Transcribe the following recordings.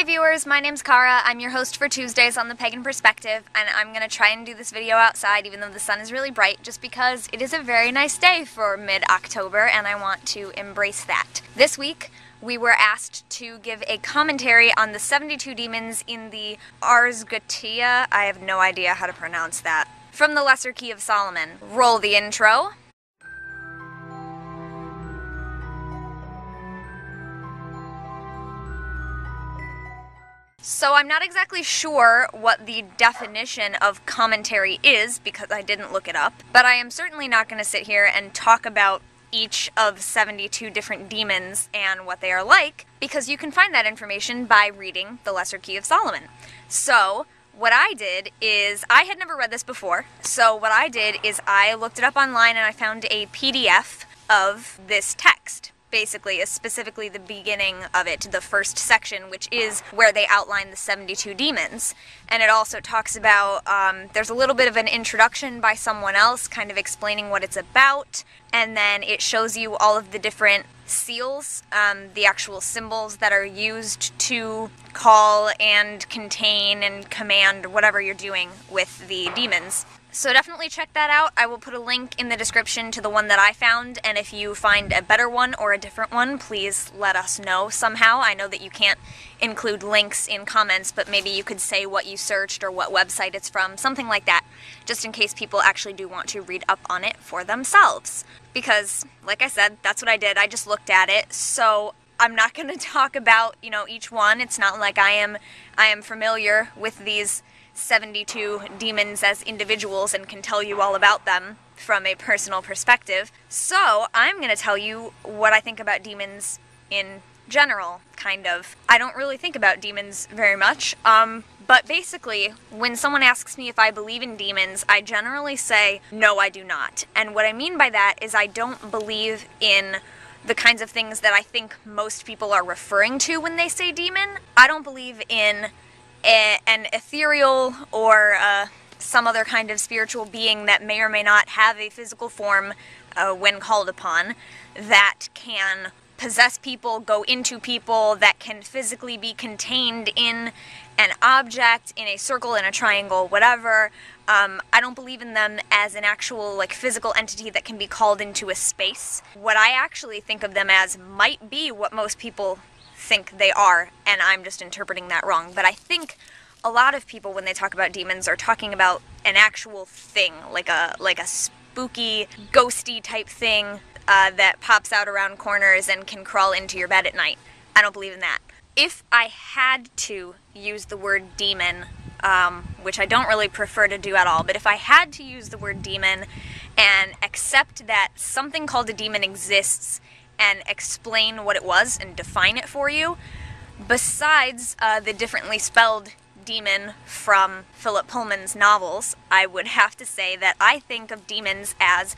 Hey viewers, my name's Kara. I'm your host for Tuesdays on the Pagan Perspective, and I'm going to try and do this video outside even though the sun is really bright, just because it is a very nice day for mid-October and I want to embrace that. This week, we were asked to give a commentary on the 72 demons in the Ars Goetia. I have no idea how to pronounce that. From the Lesser Key of Solomon. Roll the intro. So I'm not exactly sure what the definition of commentary is, because I didn't look it up, but I am certainly not going to sit here and talk about each of 72 different demons and what they are like, because you can find that information by reading The Lesser Key of Solomon. So what I did is, I had never read this before, so what I did is I looked it up online and I found a PDF of this text. Basically, specifically the beginning of it, the first section, which is where they outline the 72 demons. And it also talks about, there's a little bit of an introduction by someone else, kind of explaining what it's about, and then it shows you all of the different seals, the actual symbols that are used to call and contain and command whatever you're doing with the demons. So definitely check that out. I will put a link in the description to the one that I found, and if you find a better one or a different one, please let us know somehow. I know that you can't include links in comments, but maybe you could say what you searched or what website it's from, something like that, just in case people actually do want to read up on it for themselves. Because, like I said, that's what I did. I just looked at it, so I'm not going to talk about, each one. It's not like I am familiar with these 72 demons as individuals and can tell you all about them from a personal perspective. So I'm going to tell you what I think about demons in general, kind of. I don't really think about demons very much, but basically, when someone asks me if I believe in demons, I generally say, no, I do not. And what I mean by that is I don't believe in the kinds of things that I think most people are referring to when they say demon. I don't believe in an ethereal or some other kind of spiritual being that may or may not have a physical form when called upon, that can possess people, go into people, that can physically be contained in an object, in a circle, in a triangle, whatever. I don't believe in them as an actual physical entity that can be called into a space. What I actually think of them as might be what most people think they are, and I'm just interpreting that wrong. But I think a lot of people, when they talk about demons, are talking about an actual thing, like a spooky, ghosty type thing that pops out around corners and can crawl into your bed at night. I don't believe in that. If I had to use the word demon, which I don't really prefer to do at all, but if I had to use the word demon and accept that something called a demon exists and explain what it was and define it for you, besides the differently spelled demon from Philip Pullman's novels, I would have to say that I think of demons as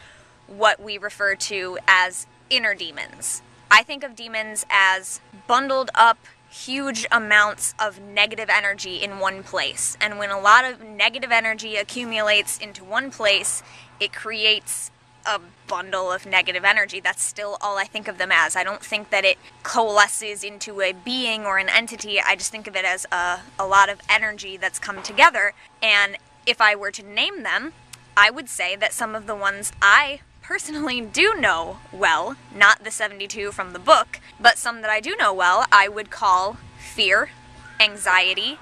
what we refer to as inner demons. I think of demons as bundled up huge amounts of negative energy in one place. And when a lot of negative energy accumulates into one place, it creates a bundle of negative energy. That's still all I think of them as. I don't think that it coalesces into a being or an entity. I just think of it as a lot of energy that's come together. And if I were to name them, I would say that some of the ones I personally do know well, not the 72 from the book, but some that I do know well, I would call fear, anxiety,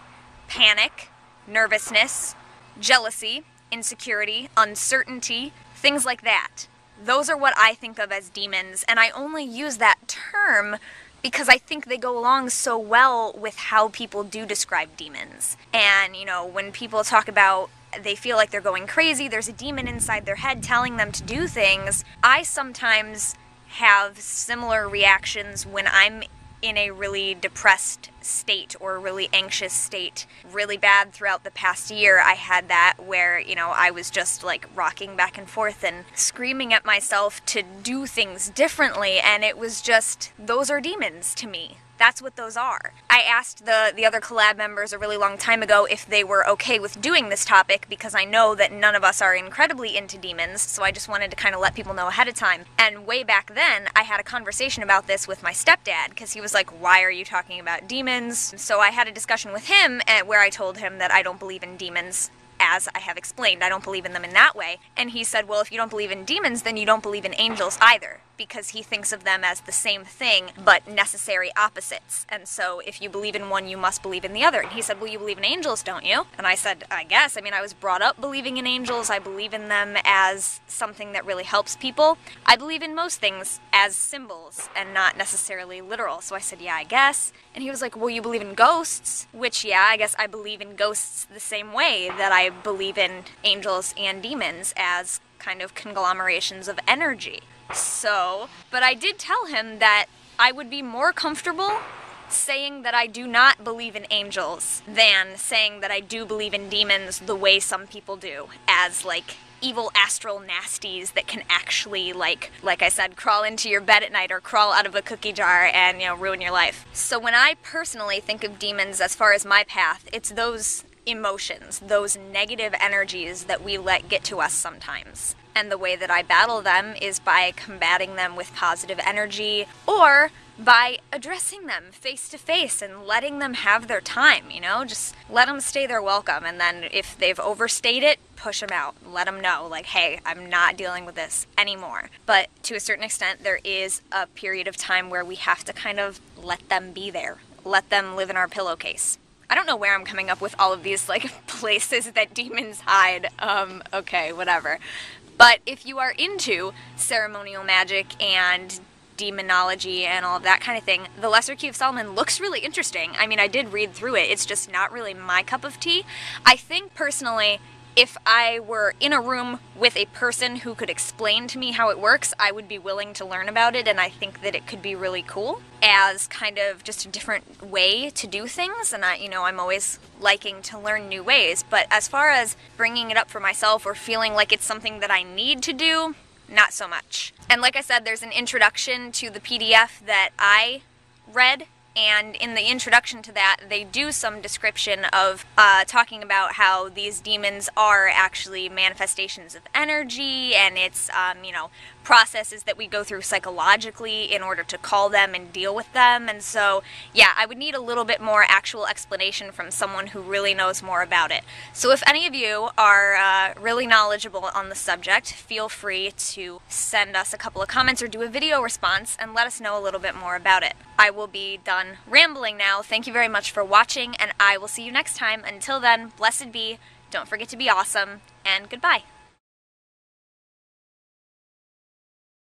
panic, nervousness, jealousy, insecurity, uncertainty, things like that. Those are what I think of as demons, and I only use that term because I think they go along so well with how people do describe demons. And, when people talk about they feel like they're going crazy, there's a demon inside their head telling them to do things, I sometimes have similar reactions when I'm in a really depressed state or a really anxious state. Really bad throughout the past year, I had that where, I was just rocking back and forth and screaming at myself to do things differently, and it was just, those are demons to me. That's what those are. I asked the other collab members a really long time ago if they were okay with doing this topic, because I know that none of us are incredibly into demons, so I just wanted to kind of let people know ahead of time. And way back then, I had a conversation about this with my stepdad, because he was like, why are you talking about demons? So I had a discussion with him where I told him that I don't believe in demons. As I have explained, I don't believe in them in that way. And he said, well, if you don't believe in demons, then you don't believe in angels either, because he thinks of them as the same thing, but necessary opposites. And so if you believe in one, you must believe in the other. And he said, well, you believe in angels, don't you? And I said, I guess. I mean, I was brought up believing in angels. I believe in them as something that really helps people. I believe in most things as symbols and not necessarily literal. So I said, yeah, I guess. And he was like, well, you believe in ghosts? Which, yeah, I guess I believe in ghosts the same way that I believe in angels and demons as kind of conglomerations of energy. So, but I did tell him that I would be more comfortable saying that I do not believe in angels than saying that I do believe in demons the way some people do, as like evil astral nasties that can actually, like I said, crawl into your bed at night or crawl out of a cookie jar and, you know, ruin your life. So when I personally think of demons as far as my path, it's those emotions, those negative energies that we let get to us sometimes. And the way that I battle them is by combating them with positive energy, or by addressing them face to face and letting them have their time, you know? Just let them stay their welcome, and then if they've overstayed it, push them out. Let them know, like, hey, I'm not dealing with this anymore. But to a certain extent, there is a period of time where we have to kind of let them be there. Let them live in our pillowcase. I don't know where I'm coming up with all of these, like, places that demons hide. Okay, whatever. But if you are into ceremonial magic and demonology and all of that kind of thing, the Lesser Key of Solomon looks really interesting. I mean, I did read through it. It's just not really my cup of tea. I think, personally, if I were in a room with a person who could explain to me how it works, I would be willing to learn about it, and I think that it could be really cool as kind of just a different way to do things, and I'm always liking to learn new ways. But as far as bringing it up for myself or feeling like it's something that I need to do, not so much. And like I said, there's an introduction to the PDF that I read, and in the introduction to that, they do some description of talking about how these demons are actually manifestations of energy, and it's, processes that we go through psychologically in order to call them and deal with them. And so, yeah, I would need a little bit more actual explanation from someone who really knows more about it. So if any of you are really knowledgeable on the subject, feel free to send us a couple of comments or do a video response and let us know a little bit more about it. I will be done rambling now. Thank you very much for watching, and I will see you next time. Until then, blessed be, don't forget to be awesome, and goodbye.